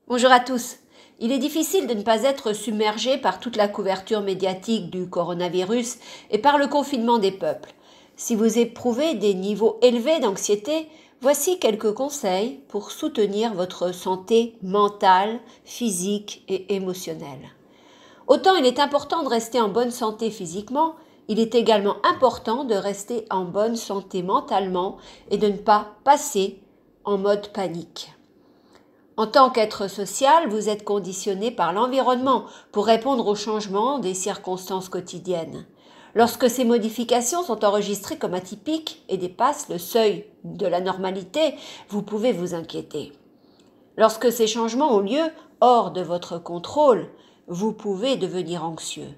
Bonjour à tous. Il est difficile de ne pas être submergé par toute la couverture médiatique du coronavirus et par le confinement des peuples. Si vous éprouvez des niveaux élevés d'anxiété, voici quelques conseils pour soutenir votre santé mentale, physique et émotionnelle. Autant il est important de rester en bonne santé physiquement, il est également important de rester en bonne santé mentalement et de ne pas passer en mode panique. En tant qu'être social, vous êtes conditionné par l'environnement pour répondre aux changements des circonstances quotidiennes. Lorsque ces modifications sont enregistrées comme atypiques et dépassent le seuil de la normalité, vous pouvez vous inquiéter. Lorsque ces changements ont lieu hors de votre contrôle, vous pouvez devenir anxieux.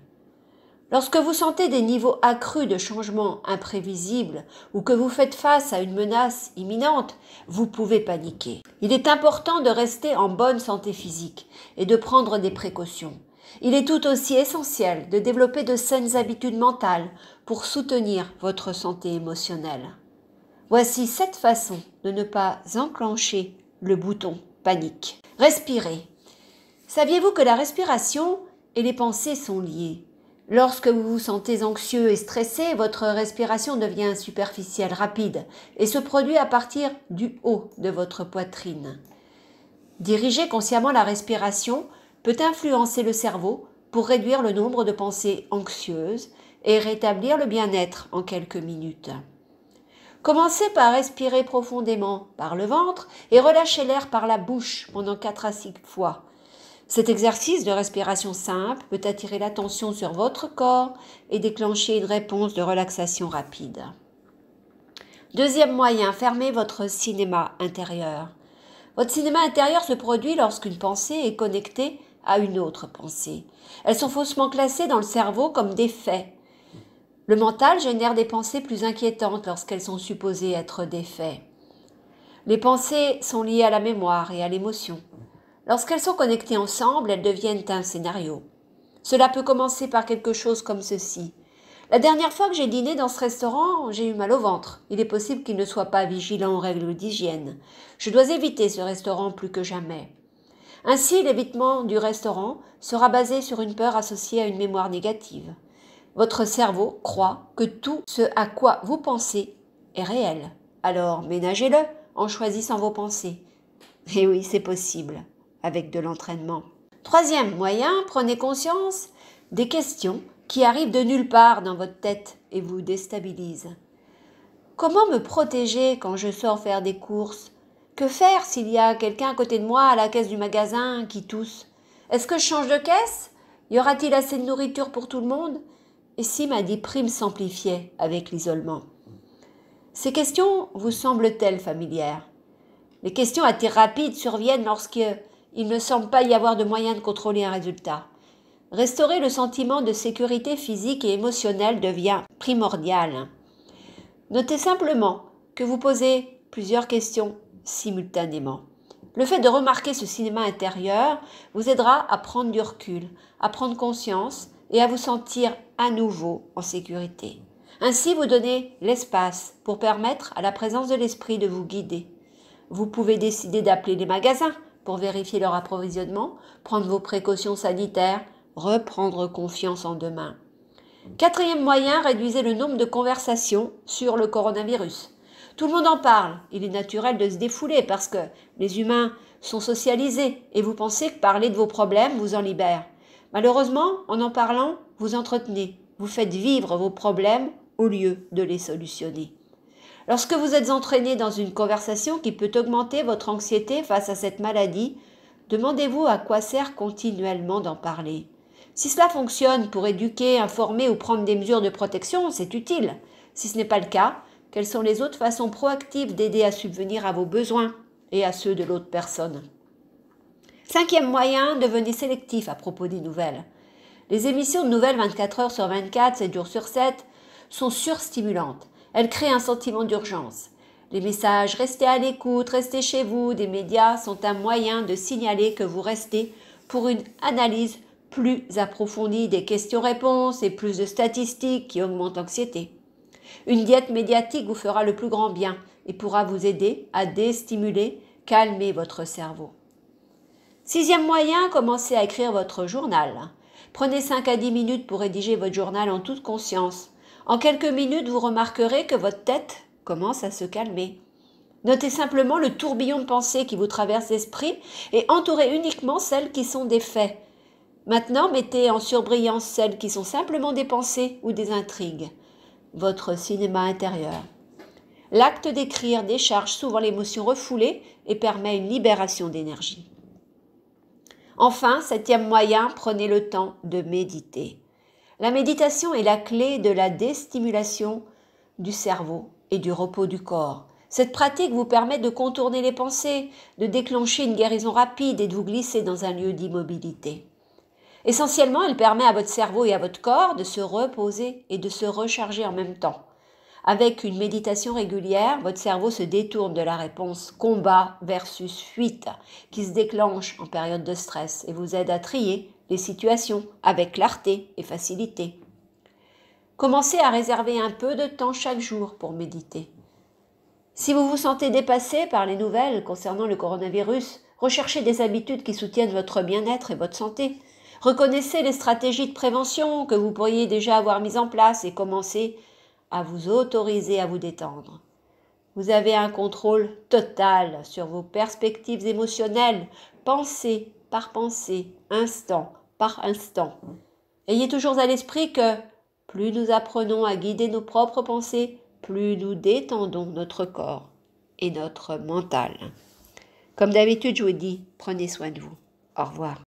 Lorsque vous sentez des niveaux accrus de changements imprévisibles ou que vous faites face à une menace imminente, vous pouvez paniquer. Il est important de rester en bonne santé physique et de prendre des précautions. Il est tout aussi essentiel de développer de saines habitudes mentales pour soutenir votre santé émotionnelle. Voici 7 façons de ne pas enclencher le bouton panique. Respirez. Saviez-vous que la respiration et les pensées sont liées ? Lorsque vous vous sentez anxieux et stressé, votre respiration devient superficielle, rapide et se produit à partir du haut de votre poitrine. Diriger consciemment la respiration peut influencer le cerveau pour réduire le nombre de pensées anxieuses et rétablir le bien-être en quelques minutes. Commencez par respirer profondément par le ventre et relâchez l'air par la bouche pendant 4 à 6 fois. Cet exercice de respiration simple peut attirer l'attention sur votre corps et déclencher une réponse de relaxation rapide. Deuxième moyen, fermez votre cinéma intérieur. Votre cinéma intérieur se produit lorsqu'une pensée est connectée à une autre pensée. Elles sont faussement classées dans le cerveau comme des faits. Le mental génère des pensées plus inquiétantes lorsqu'elles sont supposées être des faits. Les pensées sont liées à la mémoire et à l'émotion. Lorsqu'elles sont connectées ensemble, elles deviennent un scénario. Cela peut commencer par quelque chose comme ceci. La dernière fois que j'ai dîné dans ce restaurant, j'ai eu mal au ventre. Il est possible qu'il ne soit pas vigilant aux règles d'hygiène. Je dois éviter ce restaurant plus que jamais. Ainsi, l'évitement du restaurant sera basé sur une peur associée à une mémoire négative. Votre cerveau croit que tout ce à quoi vous pensez est réel. Alors ménagez-le en choisissant vos pensées. Et oui, c'est possible, avec de l'entraînement. Troisième moyen, prenez conscience des questions qui arrivent de nulle part dans votre tête et vous déstabilisent. Comment me protéger quand je sors faire des courses ? Que faire s'il y a quelqu'un à côté de moi à la caisse du magasin qui tousse ? Est-ce que je change de caisse ? Y aura-t-il assez de nourriture pour tout le monde ? Et si ma déprime s'amplifiait avec l'isolement ? Ces questions vous semblent-elles familières ? Les questions à tir rapide surviennent lorsqu'il ne semble pas y avoir de moyen de contrôler un résultat. Restaurer le sentiment de sécurité physique et émotionnelle devient primordial. Notez simplement que vous posez plusieurs questions simultanément. Le fait de remarquer ce cinéma intérieur vous aidera à prendre du recul, à prendre conscience et à vous sentir à nouveau en sécurité. Ainsi, vous donnez l'espace pour permettre à la présence de l'esprit de vous guider. Vous pouvez décider d'appeler les magasins pour vérifier leur approvisionnement, prendre vos précautions sanitaires, reprendre confiance en demain. Quatrième moyen, réduisez le nombre de conversations sur le coronavirus. Tout le monde en parle. Il est naturel de se défouler parce que les humains sont socialisés et vous pensez que parler de vos problèmes vous en libère. Malheureusement, en parlant, vous entretenez, vous faites vivre vos problèmes au lieu de les solutionner. Lorsque vous êtes entraîné dans une conversation qui peut augmenter votre anxiété face à cette maladie, demandez-vous à quoi sert continuellement d'en parler. Si cela fonctionne pour éduquer, informer ou prendre des mesures de protection, c'est utile. Si ce n'est pas le cas, quelles sont les autres façons proactives d'aider à subvenir à vos besoins et à ceux de l'autre personne ? Cinquième moyen, devenez sélectif à propos des nouvelles. Les émissions de nouvelles 24 heures sur 24, 7 jours sur 7 sont surstimulantes. Elles créent un sentiment d'urgence. Les messages « restez à l'écoute, restez chez vous » des médias sont un moyen de signaler que vous restez pour une analyse plus approfondie des questions-réponses et plus de statistiques qui augmentent l'anxiété. Une diète médiatique vous fera le plus grand bien et pourra vous aider à déstimuler, calmer votre cerveau. 6e moyen, commencez à écrire votre journal. Prenez 5 à 10 minutes pour rédiger votre journal en toute conscience. En quelques minutes, vous remarquerez que votre tête commence à se calmer. Notez simplement le tourbillon de pensées qui vous traverse l'esprit et entourez uniquement celles qui sont des faits. Maintenant, mettez en surbrillance celles qui sont simplement des pensées ou des intrigues. Votre cinéma intérieur. L'acte d'écrire décharge souvent l'émotion refoulée et permet une libération d'énergie. Enfin, 7e moyen, prenez le temps de méditer. La méditation est la clé de la déstimulation du cerveau et du repos du corps. Cette pratique vous permet de contourner les pensées, de déclencher une guérison rapide et de vous glisser dans un lieu d'immobilité. Essentiellement, elle permet à votre cerveau et à votre corps de se reposer et de se recharger en même temps. Avec une méditation régulière, votre cerveau se détourne de la réponse combat versus fuite qui se déclenche en période de stress et vous aide à trier les situations avec clarté et facilité. Commencez à réserver un peu de temps chaque jour pour méditer. Si vous vous sentez dépassé par les nouvelles concernant le coronavirus, recherchez des habitudes qui soutiennent votre bien-être et votre santé. Reconnaissez les stratégies de prévention que vous pourriez déjà avoir mises en place et commencez à vous autoriser à vous détendre. Vous avez un contrôle total sur vos perspectives émotionnelles, pensée par pensée, instant par instant. Ayez toujours à l'esprit que plus nous apprenons à guider nos propres pensées, plus nous détendons notre corps et notre mental. Comme d'habitude, je vous dis, prenez soin de vous. Au revoir.